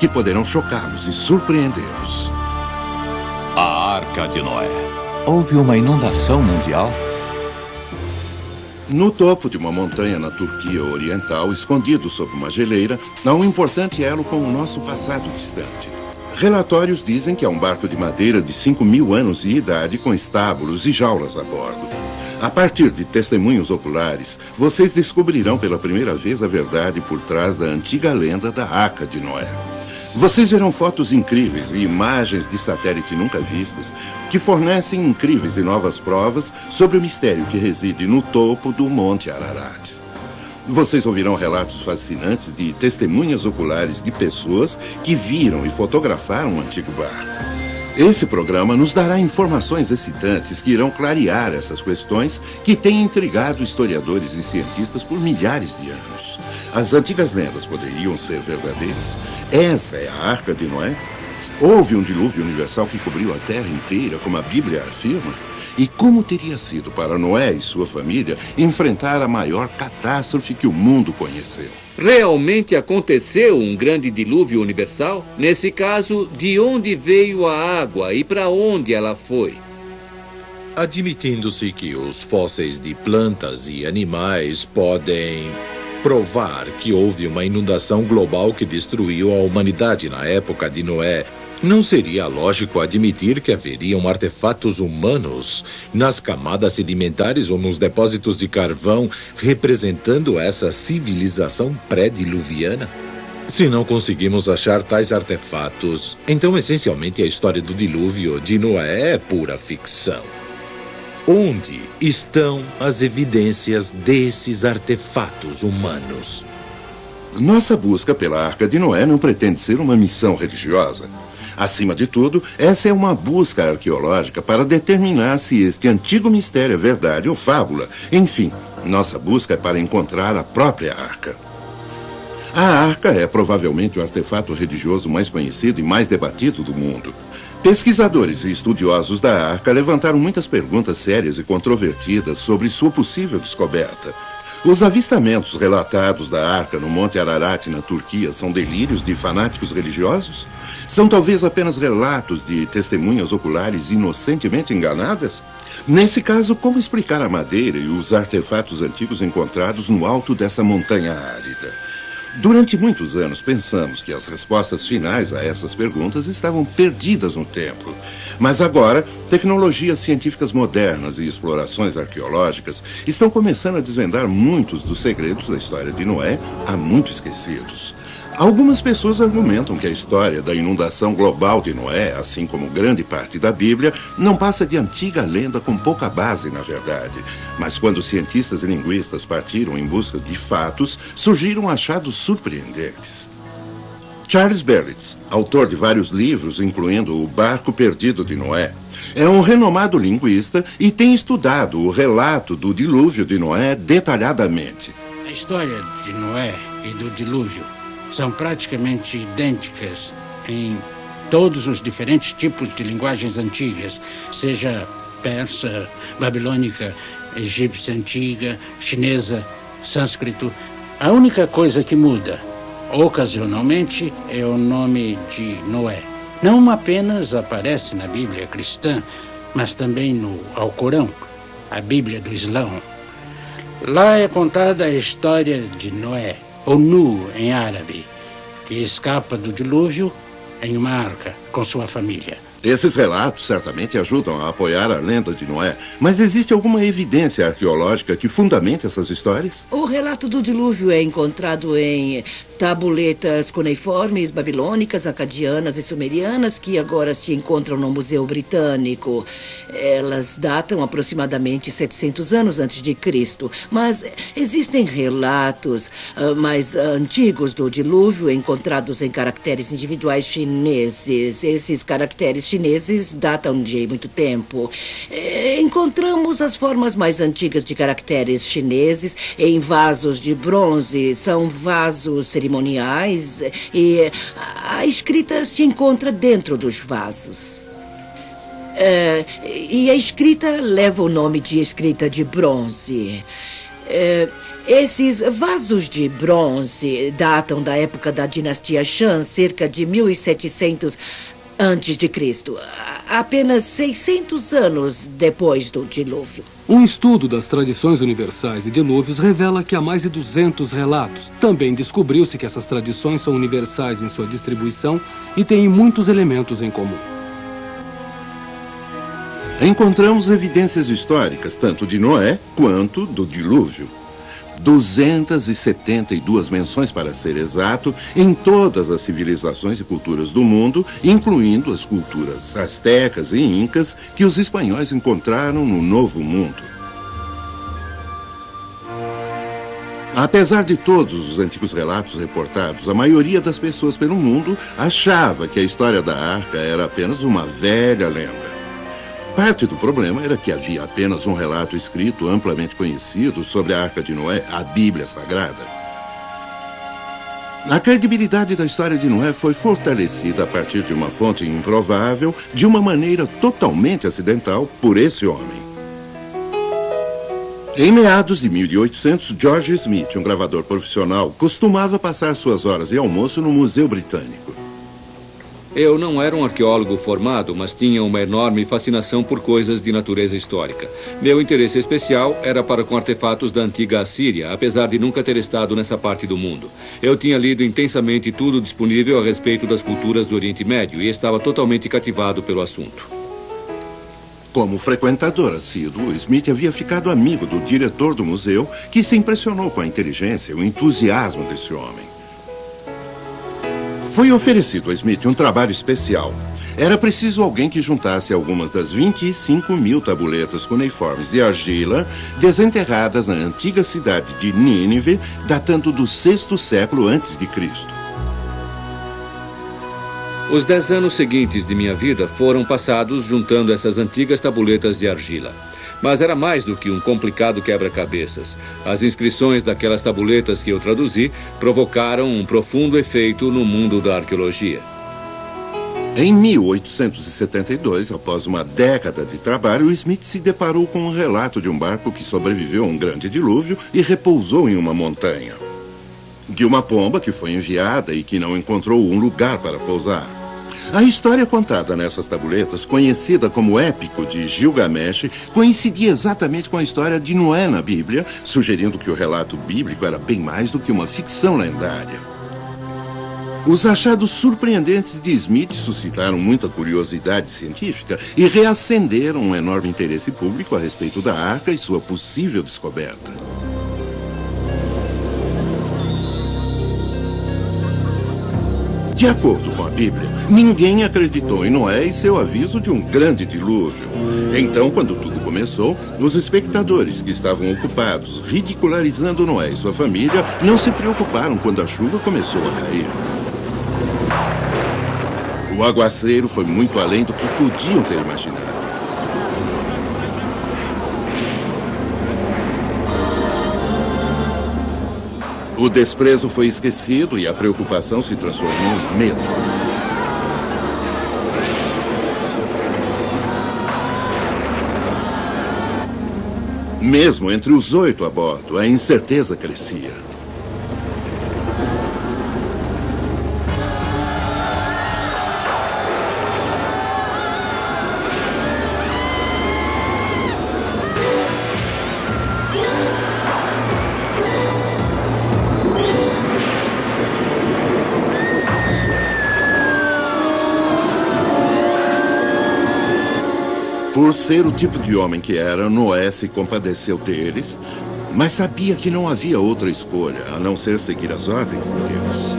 que poderão chocá-los e surpreendê-los. A Arca de Noé. Houve uma inundação mundial? No topo de uma montanha na Turquia Oriental, escondido sob uma geleira, há um importante elo com o nosso passado distante. Relatórios dizem que é um barco de madeira de 5.000 anos de idade com estábulos e jaulas a bordo. A partir de testemunhos oculares, vocês descobrirão pela primeira vez a verdade por trás da antiga lenda da Arca de Noé. Vocês verão fotos incríveis e imagens de satélite nunca vistas que fornecem incríveis e novas provas sobre o mistério que reside no topo do Monte Ararat. Vocês ouvirão relatos fascinantes de testemunhas oculares de pessoas que viram e fotografaram o antigo barco. Esse programa nos dará informações excitantes que irão clarear essas questões que têm intrigado historiadores e cientistas por milhares de anos. As antigas lendas poderiam ser verdadeiras? Essa é a Arca de Noé? Houve um dilúvio universal que cobriu a Terra inteira, como a Bíblia afirma? E como teria sido para Noé e sua família enfrentar a maior catástrofe que o mundo conheceu? Realmente aconteceu um grande dilúvio universal? Nesse caso, de onde veio a água e para onde ela foi? Admitindo-se que os fósseis de plantas e animais podem provar que houve uma inundação global que destruiu a humanidade na época de Noé, não seria lógico admitir que haveriam artefatos humanos nas camadas sedimentares ou nos depósitos de carvão representando essa civilização pré-diluviana? Se não conseguimos achar tais artefatos, então essencialmente a história do dilúvio de Noé é pura ficção. Onde estão as evidências desses artefatos humanos? Nossa busca pela Arca de Noé não pretende ser uma missão religiosa. Acima de tudo, essa é uma busca arqueológica para determinar se este antigo mistério é verdade ou fábula. Enfim, nossa busca é para encontrar a própria Arca. A Arca é provavelmente o artefato religioso mais conhecido e mais debatido do mundo. Pesquisadores e estudiosos da Arca levantaram muitas perguntas sérias e controvertidas sobre sua possível descoberta. Os avistamentos relatados da Arca no Monte Ararat, na Turquia, são delírios de fanáticos religiosos? São talvez apenas relatos de testemunhas oculares inocentemente enganadas? Nesse caso, como explicar a madeira e os artefatos antigos encontrados no alto dessa montanha árida? Durante muitos anos, pensamos que as respostas finais a essas perguntas estavam perdidas no tempo. Mas agora, tecnologias científicas modernas e explorações arqueológicas estão começando a desvendar muitos dos segredos da história de Noé, há muito esquecidos. Algumas pessoas argumentam que a história da inundação global de Noé, assim como grande parte da Bíblia, não passa de antiga lenda com pouca base na verdade. Mas quando cientistas e linguistas partiram em busca de fatos, surgiram achados surpreendentes. Charles Berlitz, autor de vários livros, incluindo O Barco Perdido de Noé, é um renomado linguista e tem estudado o relato do dilúvio de Noé detalhadamente. A história de Noé e do dilúvio são praticamente idênticas em todos os diferentes tipos de linguagens antigas, seja persa, babilônica, egípcia antiga, chinesa, sânscrito. A única coisa que muda, ocasionalmente, é o nome de Noé. Não apenas aparece na Bíblia cristã, mas também no Alcorão, a Bíblia do Islã. Lá é contada a história de Noé, ou Nu em árabe, que escapa do dilúvio em uma arca com sua família. Esses relatos certamente ajudam a apoiar a lenda de Noé, mas existe alguma evidência arqueológica que fundamente essas histórias? O relato do dilúvio é encontrado em tabuletas cuneiformes, babilônicas, acadianas e sumerianas que agora se encontram no Museu Britânico. Elas datam aproximadamente 700 anos antes de Cristo, mas existem relatos mais antigos do dilúvio encontrados em caracteres individuais chineses. Esses caracteres chineses datam de muito tempo. Encontramos as formas mais antigas de caracteres chineses em vasos de bronze. São vasos cerimoniais e a escrita se encontra dentro dos vasos. E a escrita leva o nome de escrita de bronze. Esses vasos de bronze datam da época da dinastia Shang, cerca de 1700 antes de Cristo, apenas 600 anos depois do dilúvio. Um estudo das tradições universais e dilúvios revela que há mais de 200 relatos. Também descobriu-se que essas tradições são universais em sua distribuição e têm muitos elementos em comum. Encontramos evidências históricas tanto de Noé quanto do dilúvio. 272 menções, para ser exato, em todas as civilizações e culturas do mundo, incluindo as culturas astecas e incas que os espanhóis encontraram no Novo Mundo. Apesar de todos os antigos relatos reportados, a maioria das pessoas pelo mundo achava que a história da Arca era apenas uma velha lenda. Parte do problema era que havia apenas um relato escrito amplamente conhecido sobre a Arca de Noé, a Bíblia Sagrada. A credibilidade da história de Noé foi fortalecida a partir de uma fonte improvável, de uma maneira totalmente acidental, por esse homem. Em meados de 1800, George Smith, um gravador profissional, costumava passar suas horas de almoço no Museu Britânico. Eu não era um arqueólogo formado, mas tinha uma enorme fascinação por coisas de natureza histórica. Meu interesse especial era para com artefatos da antiga Assíria, apesar de nunca ter estado nessa parte do mundo. Eu tinha lido intensamente tudo disponível a respeito das culturas do Oriente Médio e estava totalmente cativado pelo assunto. Como frequentador assíduo, Smith havia ficado amigo do diretor do museu, que se impressionou com a inteligência e o entusiasmo desse homem. Foi oferecido a Smith um trabalho especial. Era preciso alguém que juntasse algumas das 25 mil tabuletas cuneiformes de argila desenterradas na antiga cidade de Nínive, datando do 6º século antes de Cristo. Os 10 anos seguintes de minha vida foram passados juntando essas antigas tabuletas de argila. Mas era mais do que um complicado quebra-cabeças. As inscrições daquelas tabuletas que eu traduzi provocaram um profundo efeito no mundo da arqueologia. Em 1872, após uma década de trabalho, Smith se deparou com um relato de um barco que sobreviveu a um grande dilúvio e repousou em uma montanha. De uma pomba que foi enviada e que não encontrou um lugar para pousar. A história contada nessas tabuletas, conhecida como Épico de Gilgamesh, coincidia exatamente com a história de Noé na Bíblia, sugerindo que o relato bíblico era bem mais do que uma ficção lendária. Os achados surpreendentes de Smith suscitaram muita curiosidade científica e reacenderam um enorme interesse público a respeito da Arca e sua possível descoberta. De acordo com a Bíblia, ninguém acreditou em Noé e seu aviso de um grande dilúvio. Então, quando tudo começou, os espectadores que estavam ocupados ridicularizando Noé e sua família não se preocuparam quando a chuva começou a cair. O aguaceiro foi muito além do que podiam ter imaginado. O desprezo foi esquecido e a preocupação se transformou em medo. Mesmo entre os 8 a bordo, a incerteza crescia. Por ser o tipo de homem que era, Noé se compadeceu deles, mas sabia que não havia outra escolha a não ser seguir as ordens de Deus.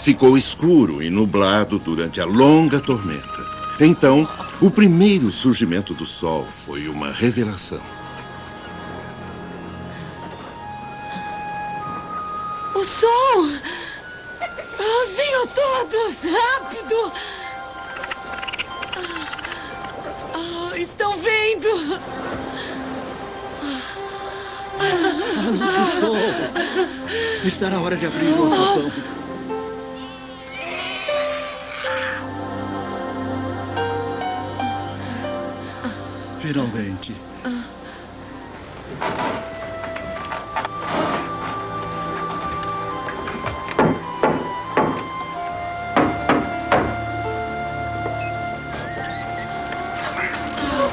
ficou escuro e nublado durante a longa tormenta. Então, o primeiro surgimento do sol foi uma revelação. O sol! Venham todos! Rápido! Estão vendo? A luz do sol! Está na hora de abrir o alçapão. Finalmente.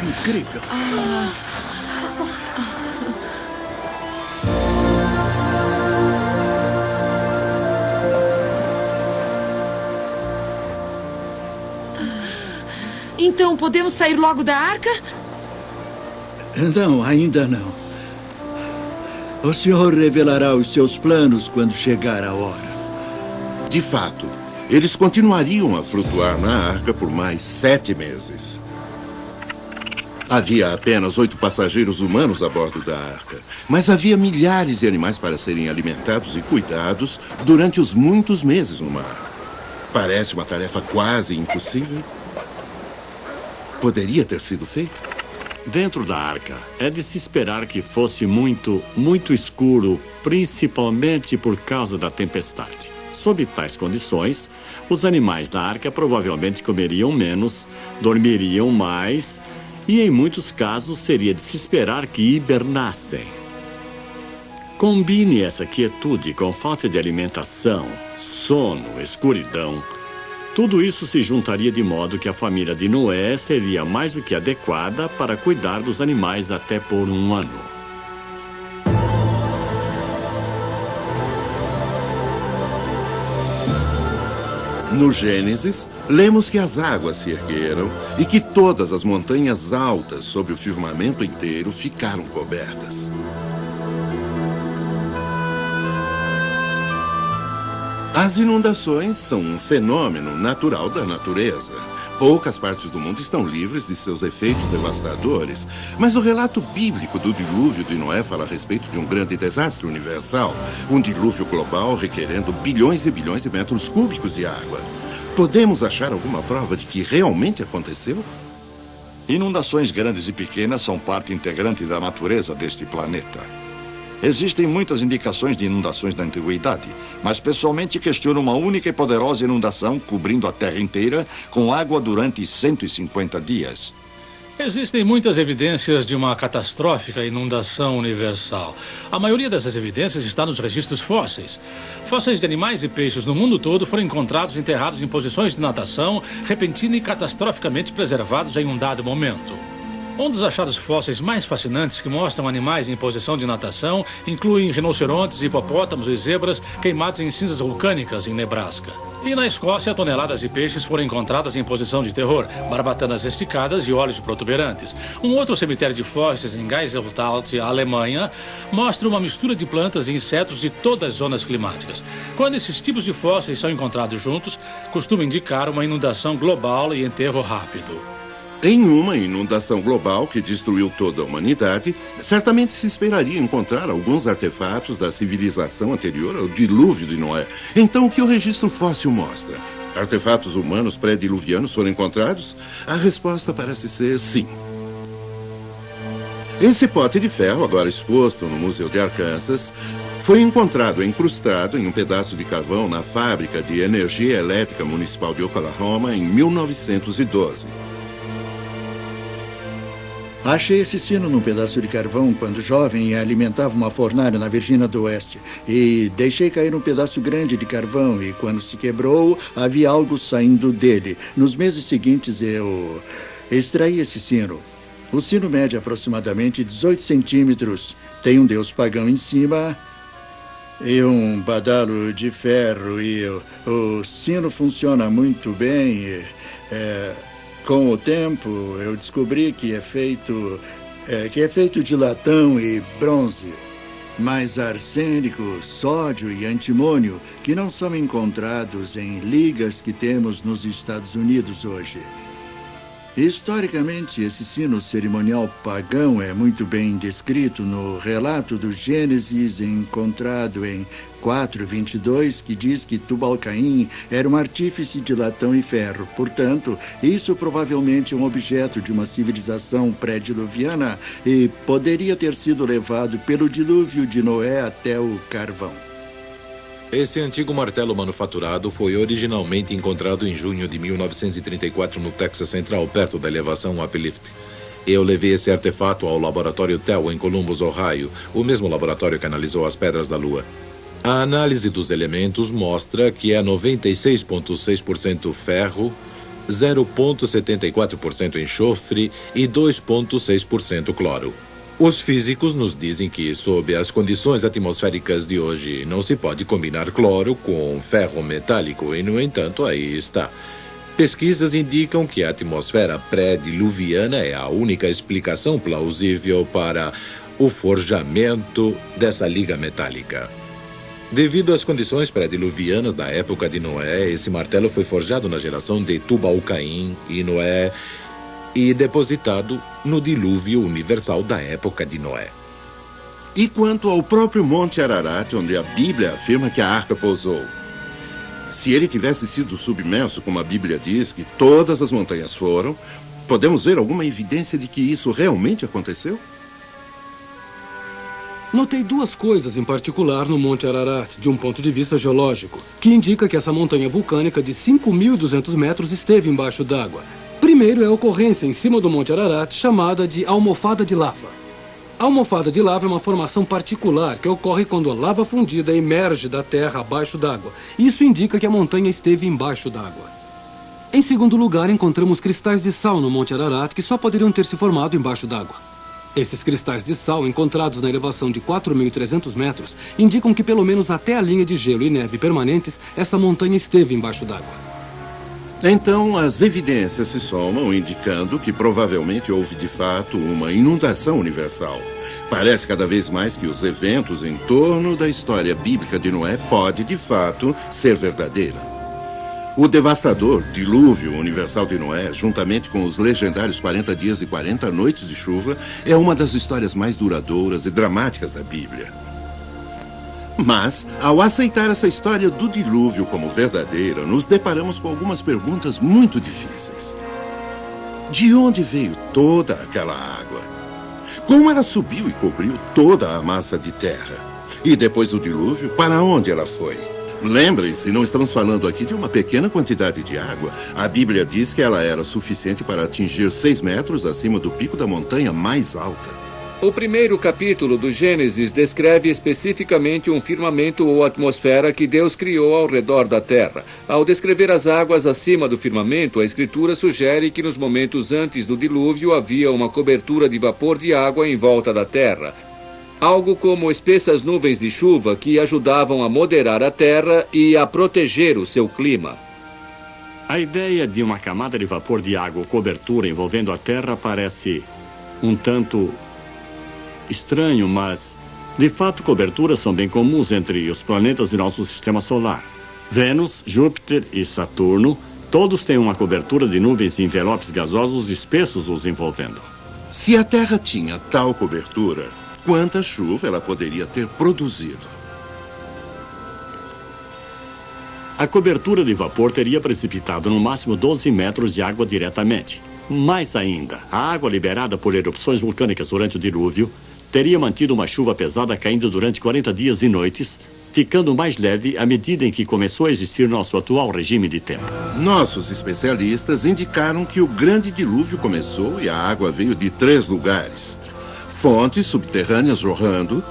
Incrível. Então, podemos sair logo da arca? Não, ainda não. O senhor revelará os seus planos quando chegar a hora. De fato, eles continuariam a flutuar na arca por mais 7 meses. Havia apenas 8 passageiros humanos a bordo da arca, mas havia milhares de animais para serem alimentados e cuidados durante os muitos meses no mar. Parece uma tarefa quase impossível. Poderia ter sido feito? Dentro da arca, é de se esperar que fosse muito escuro, principalmente por causa da tempestade. Sob tais condições, os animais da arca provavelmente comeriam menos, dormiriam mais e, em muitos casos, seria de se esperar que hibernassem. Combine essa quietude com falta de alimentação, sono, escuridão. Tudo isso se juntaria de modo que a família de Noé seria mais do que adequada para cuidar dos animais até por 1 ano. No Gênesis, lemos que as águas se ergueram e que todas as montanhas altas sob o firmamento inteiro ficaram cobertas. As inundações são um fenômeno natural da natureza. Poucas partes do mundo estão livres de seus efeitos devastadores, mas o relato bíblico do dilúvio de Noé fala a respeito de um grande desastre universal, um dilúvio global requerendo bilhões e bilhões de metros cúbicos de água. Podemos achar alguma prova de que realmente aconteceu? Inundações grandes e pequenas são parte integrante da natureza deste planeta. Existem muitas indicações de inundações na antiguidade, mas pessoalmente questiono uma única e poderosa inundação cobrindo a Terra inteira com água durante 150 dias. Existem muitas evidências de uma catastrófica inundação universal. A maioria dessas evidências está nos registros fósseis. Fósseis de animais e peixes no mundo todo foram encontrados enterrados em posições de natação, repentina e catastroficamente preservados em um dado momento. Um dos achados fósseis mais fascinantes que mostram animais em posição de natação incluem rinocerontes, hipopótamos e zebras queimados em cinzas vulcânicas em Nebraska. E na Escócia, toneladas de peixes foram encontradas em posição de terror, barbatanas esticadas e olhos protuberantes. Um outro cemitério de fósseis em Geiselstadt, Alemanha, mostra uma mistura de plantas e insetos de todas as zonas climáticas. Quando esses tipos de fósseis são encontrados juntos, costuma indicar uma inundação global e enterro rápido. Em uma inundação global que destruiu toda a humanidade, certamente se esperaria encontrar alguns artefatos da civilização anterior ao dilúvio de Noé. Então, o que o registro fóssil mostra? Artefatos humanos pré-diluvianos foram encontrados? A resposta parece ser sim. Esse pote de ferro, agora exposto no Museu de Arkansas, foi encontrado incrustado em um pedaço de carvão na fábrica de energia elétrica municipal de Oklahoma em 1912. Achei esse sino num pedaço de carvão quando jovem e alimentava uma fornalha na Virgínia do Oeste. E deixei cair um pedaço grande de carvão e quando se quebrou, havia algo saindo dele. Nos meses seguintes, eu extraí esse sino. O sino mede aproximadamente 18 centímetros. Tem um deus pagão em cima e um badalo de ferro. E o sino funciona muito bem. Com o tempo, eu descobri que é feito de latão e bronze. mas arsênico, sódio e antimônio que não são encontrados em ligas que temos nos Estados Unidos hoje. Historicamente, esse sino cerimonial pagão é muito bem descrito no relato do Gênesis encontrado em 4:22, que diz que Tubal-Caim era um artífice de latão e ferro. Portanto, isso provavelmente é um objeto de uma civilização pré-diluviana e poderia ter sido levado pelo dilúvio de Noé até o carvão. Esse antigo martelo manufaturado foi originalmente encontrado em junho de 1934 no Texas Central, perto da elevação Uplift. Eu levei esse artefato ao laboratório TEL em Columbus, Ohio, o mesmo laboratório que analisou as pedras da Lua. A análise dos elementos mostra que é 96,6% ferro, 0,74% enxofre e 2,6% cloro. Os físicos nos dizem que, sob as condições atmosféricas de hoje, não se pode combinar cloro com ferro metálico e, no entanto, aí está. Pesquisas indicam que a atmosfera pré-diluviana é a única explicação plausível para o forjamento dessa liga metálica. Devido às condições pré-diluvianas da época de Noé, esse martelo foi forjado na geração de Tubal-Caim e Noé e depositado no dilúvio universal da época de Noé. E quanto ao próprio Monte Ararat, onde a Bíblia afirma que a arca pousou? Se ele tivesse sido submerso, como a Bíblia diz que todas as montanhas foram, podemos ver alguma evidência de que isso realmente aconteceu? Notei duas coisas em particular no Monte Ararat, de um ponto de vista geológico, que indica que essa montanha vulcânica de 5.200 metros esteve embaixo d'água. Primeiro é a ocorrência em cima do Monte Ararat chamada de almofada de lava. A almofada de lava é uma formação particular que ocorre quando a lava fundida emerge da terra abaixo d'água. Isso indica que a montanha esteve embaixo d'água. Em segundo lugar, encontramos cristais de sal no Monte Ararat que só poderiam ter se formado embaixo d'água. Esses cristais de sal, encontrados na elevação de 4.300 metros, indicam que pelo menos até a linha de gelo e neve permanentes, essa montanha esteve embaixo d'água. Então, as evidências se somam, indicando que provavelmente houve de fato uma inundação universal. Parece cada vez mais que os eventos em torno da história bíblica de Noé pode de fato ser verdadeira. O devastador dilúvio universal de Noé, juntamente com os legendários 40 dias e 40 noites de chuva, é uma das histórias mais duradouras e dramáticas da Bíblia. Mas, ao aceitar essa história do dilúvio como verdadeira, nos deparamos com algumas perguntas muito difíceis. De onde veio toda aquela água? Como ela subiu e cobriu toda a massa de terra? E depois do dilúvio, para onde ela foi? Lembrem-se, não estamos falando aqui de uma pequena quantidade de água. A Bíblia diz que ela era suficiente para atingir 6 metros acima do pico da montanha mais alta. O primeiro capítulo do Gênesis descreve especificamente um firmamento ou atmosfera que Deus criou ao redor da Terra. Ao descrever as águas acima do firmamento, a Escritura sugere que nos momentos antes do dilúvio havia uma cobertura de vapor de água em volta da Terra. Algo como espessas nuvens de chuva que ajudavam a moderar a Terra e a proteger o seu clima. A ideia de uma camada de vapor de água ou cobertura envolvendo a Terra parece um tanto estranho, mas, de fato, coberturas são bem comuns entre os planetas de nosso sistema solar. Vênus, Júpiter e Saturno, todos têm uma cobertura de nuvens e envelopes gasosos espessos os envolvendo. Se a Terra tinha tal cobertura, quanta chuva ela poderia ter produzido? A cobertura de vapor teria precipitado no máximo 12 metros de água diretamente. Mais ainda, a água liberada por erupções vulcânicas durante o dilúvio teria mantido uma chuva pesada caindo durante 40 dias e noites, ficando mais leve à medida em que começou a existir nosso atual regime de tempo. Nossos especialistas indicaram que o grande dilúvio começou e a água veio de 3 lugares. Fontes subterrâneas jorrando,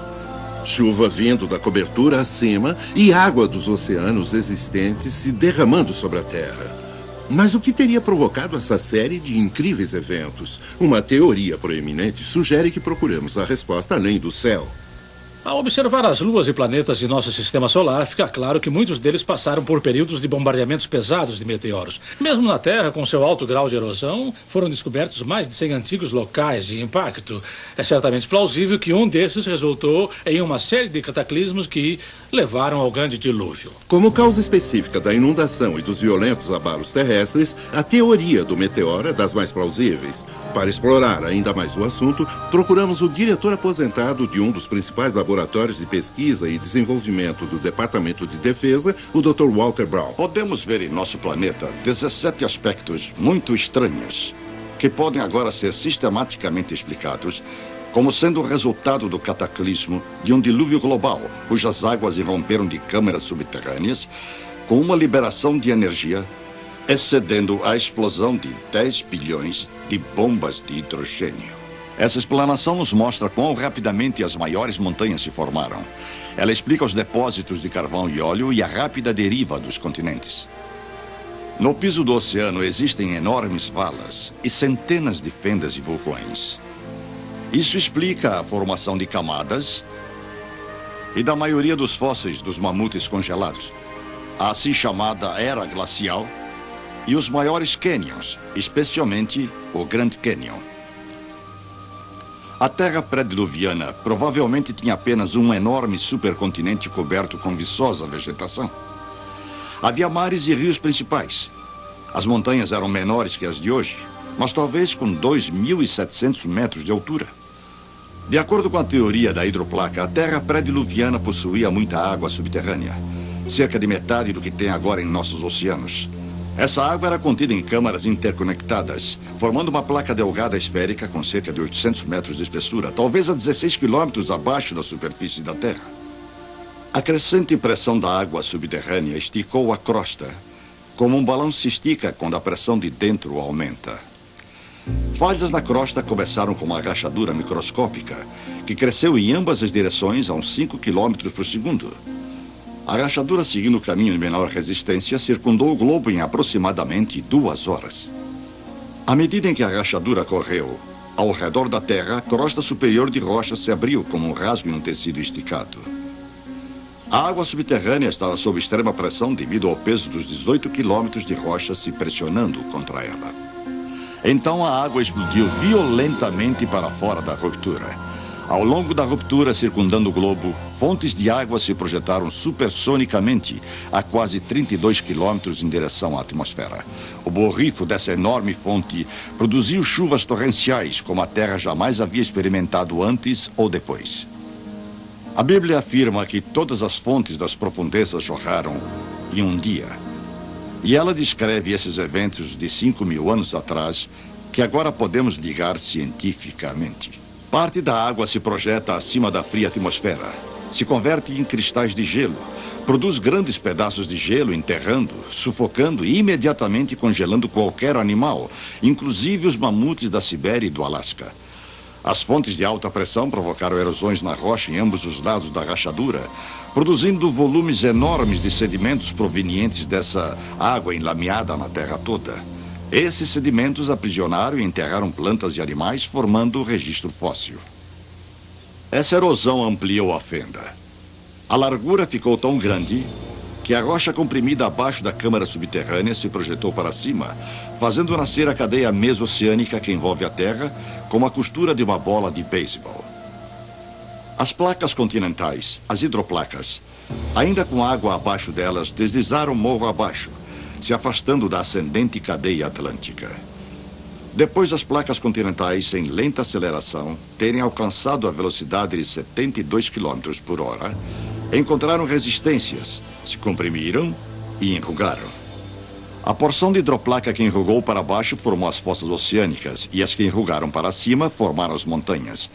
chuva vindo da cobertura acima e água dos oceanos existentes se derramando sobre a Terra. Mas o que teria provocado essa série de incríveis eventos? Uma teoria proeminente sugere que procuramos a resposta além do céu. Ao observar as luas e planetas de nosso sistema solar, fica claro que muitos deles passaram por períodos de bombardeamentos pesados de meteoros. Mesmo na Terra, com seu alto grau de erosão, foram descobertos mais de 100 antigos locais de impacto. É certamente plausível que um desses resultou em uma série de cataclismos que levaram ao grande dilúvio. Como causa específica da inundação e dos violentos abalos terrestres, a teoria do meteoro é das mais plausíveis. Para explorar ainda mais o assunto, procuramos o diretor aposentado de um dos principais laboratórios de pesquisa e desenvolvimento do Departamento de Defesa, o Dr. Walter Brown. Podemos ver em nosso planeta 17 aspectos muito estranhos que podem agora ser sistematicamente explicados como sendo o resultado do cataclismo de um dilúvio global, cujas águas irromperam de câmaras subterrâneas com uma liberação de energia excedendo a explosão de 10 bilhões de bombas de hidrogênio. Essa explanação nos mostra quão rapidamente as maiores montanhas se formaram. Ela explica os depósitos de carvão e óleo e a rápida deriva dos continentes. No piso do oceano existem enormes valas e centenas de fendas e vulcões. Isso explica a formação de camadas e da maioria dos fósseis dos mamutes congelados, a assim chamada era glacial e os maiores cânions, especialmente o Grand Canyon. A Terra pré-diluviana provavelmente tinha apenas um enorme supercontinente coberto com viçosa vegetação. Havia mares e rios principais. As montanhas eram menores que as de hoje, mas talvez com 2.700 metros de altura. De acordo com a teoria da hidroplaca, a Terra pré-diluviana possuía muita água subterrânea, cerca de metade do que tem agora em nossos oceanos. Essa água era contida em câmaras interconectadas, formando uma placa delgada esférica com cerca de 800 metros de espessura, talvez a 16 quilômetros abaixo da superfície da Terra. A crescente pressão da água subterrânea esticou a crosta, como um balão se estica quando a pressão de dentro aumenta. Falhas na crosta começaram com uma rachadura microscópica, que cresceu em ambas as direções a uns 5 quilômetros por segundo. A rachadura, seguindo o caminho de menor resistência, circundou o globo em aproximadamente 2 horas. À medida em que a rachadura correu, ao redor da Terra, a crosta superior de rocha se abriu como um rasgo em um tecido esticado. A água subterrânea estava sob extrema pressão devido ao peso dos 18 quilômetros de rocha se pressionando contra ela. Então a água explodiu violentamente para fora da ruptura. Ao longo da ruptura, circundando o globo, fontes de água se projetaram supersonicamente a quase 32 quilômetros em direção à atmosfera. O borrifo dessa enorme fonte produziu chuvas torrenciais como a Terra jamais havia experimentado antes ou depois. A Bíblia afirma que todas as fontes das profundezas jorraram em um dia. E ela descreve esses eventos de 5.000 anos atrás, que agora podemos ligar cientificamente. Parte da água se projeta acima da fria atmosfera, se converte em cristais de gelo, produz grandes pedaços de gelo enterrando, sufocando e imediatamente congelando qualquer animal, inclusive os mamutes da Sibéria e do Alasca. As fontes de alta pressão provocaram erosões na rocha em ambos os lados da rachadura, produzindo volumes enormes de sedimentos provenientes dessa água enlameada na Terra toda. Esses sedimentos aprisionaram e enterraram plantas e animais, formando o registro fóssil. Essa erosão ampliou a fenda. A largura ficou tão grande que a rocha comprimida abaixo da câmara subterrânea se projetou para cima, fazendo nascer a cadeia mesoceânica que envolve a Terra como a costura de uma bola de beisebol. As placas continentais, as hidroplacas, ainda com água abaixo delas, deslizaram morro abaixo, se afastando da ascendente cadeia atlântica. Depois das placas continentais, em lenta aceleração, terem alcançado a velocidade de 72 km por hora, encontraram resistências, se comprimiram e enrugaram. A porção de hidroplaca que enrugou para baixo formou as fossas oceânicas e as que enrugaram para cima formaram as montanhas.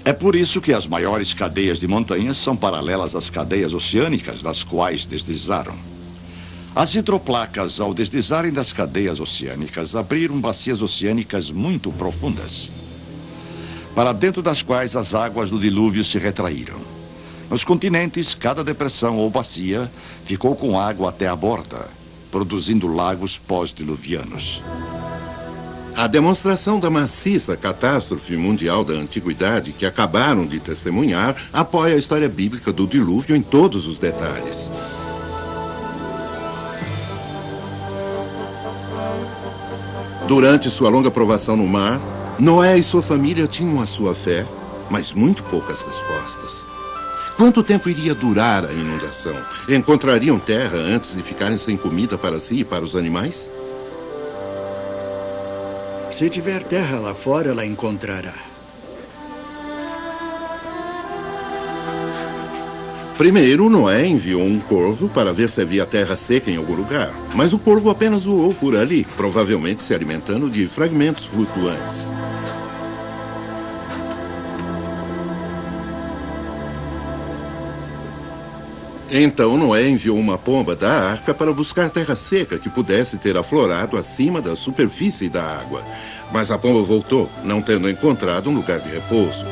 É por isso que as maiores cadeias de montanhas são paralelas às cadeias oceânicas, das quais deslizaram. As hidroplacas, ao deslizarem das cadeias oceânicas, abriram bacias oceânicas muito profundas, para dentro das quais as águas do dilúvio se retraíram. Nos continentes, cada depressão ou bacia ficou com água até a borda, produzindo lagos pós-diluvianos. A demonstração da maciça catástrofe mundial da antiguidade que acabaram de testemunhar apoia a história bíblica do dilúvio em todos os detalhes. Durante sua longa provação no mar, Noé e sua família tinham a sua fé, mas muito poucas respostas. Quanto tempo iria durar a inundação? Encontrariam terra antes de ficarem sem comida para si e para os animais? Se tiver terra lá fora, ela encontrará. Primeiro, Noé enviou um corvo para ver se havia terra seca em algum lugar. Mas o corvo apenas voou por ali, provavelmente se alimentando de fragmentos flutuantes. Então Noé enviou uma pomba da arca para buscar terra seca que pudesse ter aflorado acima da superfície da água. Mas a pomba voltou, não tendo encontrado um lugar de repouso.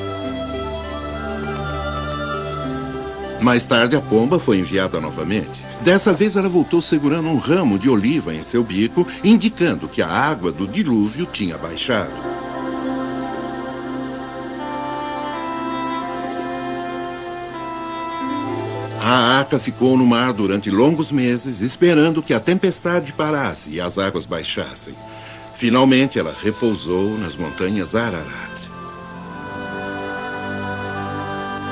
Mais tarde, a pomba foi enviada novamente. Dessa vez, ela voltou segurando um ramo de oliva em seu bico, indicando que a água do dilúvio tinha baixado. A arca ficou no mar durante longos meses, esperando que a tempestade parasse e as águas baixassem. Finalmente, ela repousou nas montanhas Ararat.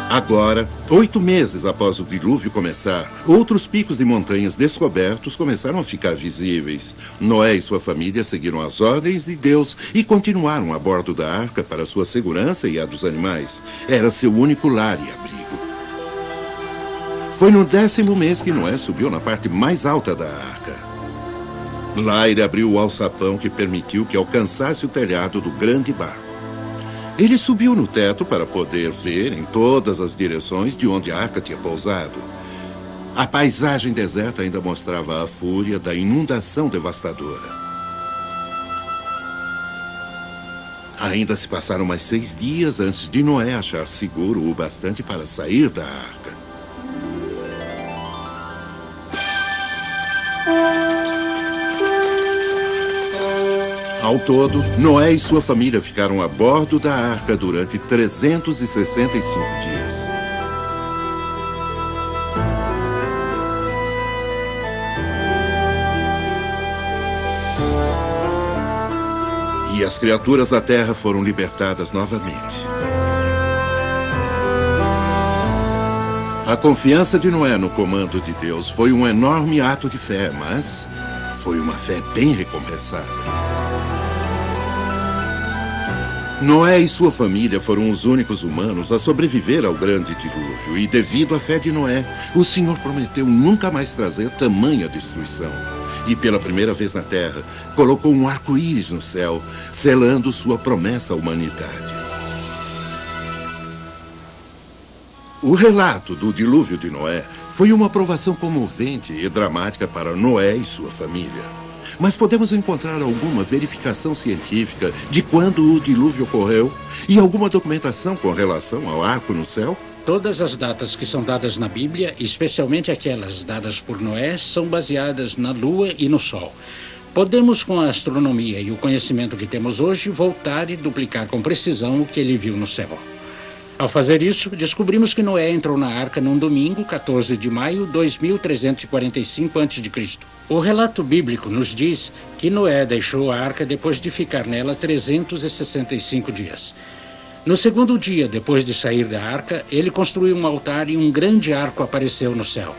Agora, 8 meses após o dilúvio começar, outros picos de montanhas descobertos começaram a ficar visíveis. Noé e sua família seguiram as ordens de Deus e continuaram a bordo da arca para sua segurança e a dos animais. Era seu único lar e abrigo. Foi no 10º mês que Noé subiu na parte mais alta da arca. Lá ele abriu o alçapão que permitiu que alcançasse o telhado do grande barco. Ele subiu no teto para poder ver em todas as direções de onde a arca tinha pousado. A paisagem deserta ainda mostrava a fúria da inundação devastadora. Ainda se passaram mais 6 dias antes de Noé achar seguro o bastante para sair da arca. Ao todo, Noé e sua família ficaram a bordo da arca durante 365 dias. E as criaturas da terra foram libertadas novamente. A confiança de Noé no comando de Deus foi um enorme ato de fé, mas foi uma fé bem recompensada. Noé e sua família foram os únicos humanos a sobreviver ao grande dilúvio e, devido à fé de Noé, o Senhor prometeu nunca mais trazer tamanha destruição. E, pela primeira vez na Terra, colocou um arco-íris no céu, selando sua promessa à humanidade. O relato do dilúvio de Noé foi uma provação comovente e dramática para Noé e sua família. Mas podemos encontrar alguma verificação científica de quando o dilúvio ocorreu? E alguma documentação com relação ao arco no céu? Todas as datas que são dadas na Bíblia, especialmente aquelas dadas por Noé, são baseadas na Lua e no Sol. Podemos, com a astronomia e o conhecimento que temos hoje, voltar e duplicar com precisão o que ele viu no céu. Ao fazer isso, descobrimos que Noé entrou na arca num domingo, 14 de maio de 2345 a.C. O relato bíblico nos diz que Noé deixou a arca depois de ficar nela 365 dias. No segundo dia, depois de sair da arca, ele construiu um altar e um grande arco apareceu no céu.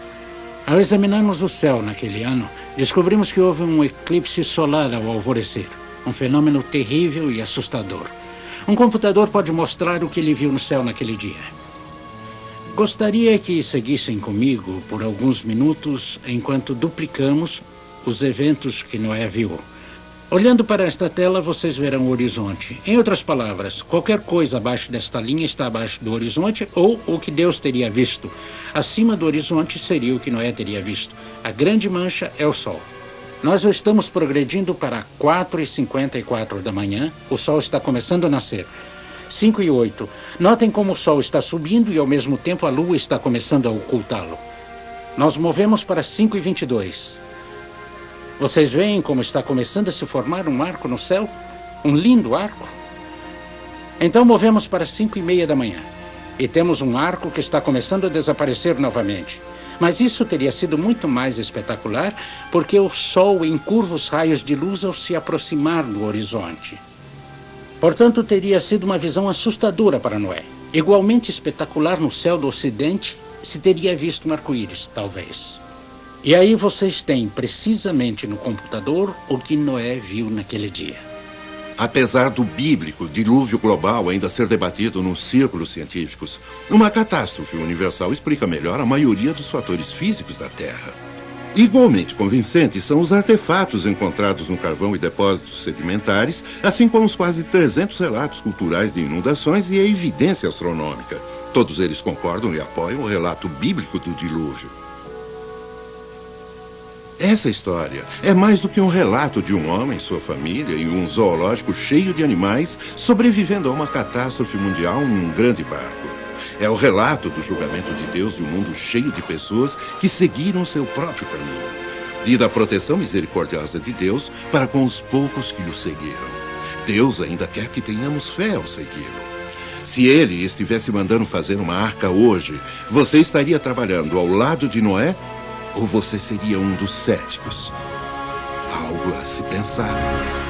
Ao examinarmos o céu naquele ano, descobrimos que houve um eclipse solar ao alvorecer, um fenômeno terrível e assustador. Um computador pode mostrar o que ele viu no céu naquele dia. Gostaria que seguissem comigo por alguns minutos enquanto duplicamos os eventos que Noé viu. Olhando para esta tela, vocês verão o horizonte. Em outras palavras, qualquer coisa abaixo desta linha está abaixo do horizonte ou o que Deus teria visto. Acima do horizonte seria o que Noé teria visto. A grande mancha é o Sol. Nós estamos progredindo para 4h54 da manhã. O Sol está começando a nascer. 5h08. Notem como o Sol está subindo e, ao mesmo tempo, a Lua está começando a ocultá-lo. Nós movemos para 5h22. Vocês veem como está começando a se formar um arco no céu? Um lindo arco? Então movemos para 5:30 da manhã. E temos um arco que está começando a desaparecer novamente. Mas isso teria sido muito mais espetacular porque o sol em curvos raios de luz ao se aproximar do horizonte. Portanto, teria sido uma visão assustadora para Noé. Igualmente espetacular no céu do ocidente se teria visto um arco-íris, talvez. E aí vocês têm precisamente no computador o que Noé viu naquele dia. Apesar do bíblico dilúvio global ainda ser debatido nos círculos científicos, uma catástrofe universal explica melhor a maioria dos fatores físicos da Terra. Igualmente convincentes são os artefatos encontrados no carvão e depósitos sedimentares, assim como os quase 300 relatos culturais de inundações e a evidência astronômica. Todos eles concordam e apoiam o relato bíblico do dilúvio. Essa história é mais do que um relato de um homem, sua família e um zoológico cheio de animais sobrevivendo a uma catástrofe mundial em um grande barco. É o relato do julgamento de Deus de um mundo cheio de pessoas que seguiram seu próprio caminho e da proteção misericordiosa de Deus para com os poucos que o seguiram. Deus ainda quer que tenhamos fé ao segui-lo. Se ele estivesse mandando fazer uma arca hoje, você estaria trabalhando ao lado de Noé? Ou você seria um dos céticos? Algo a se pensar.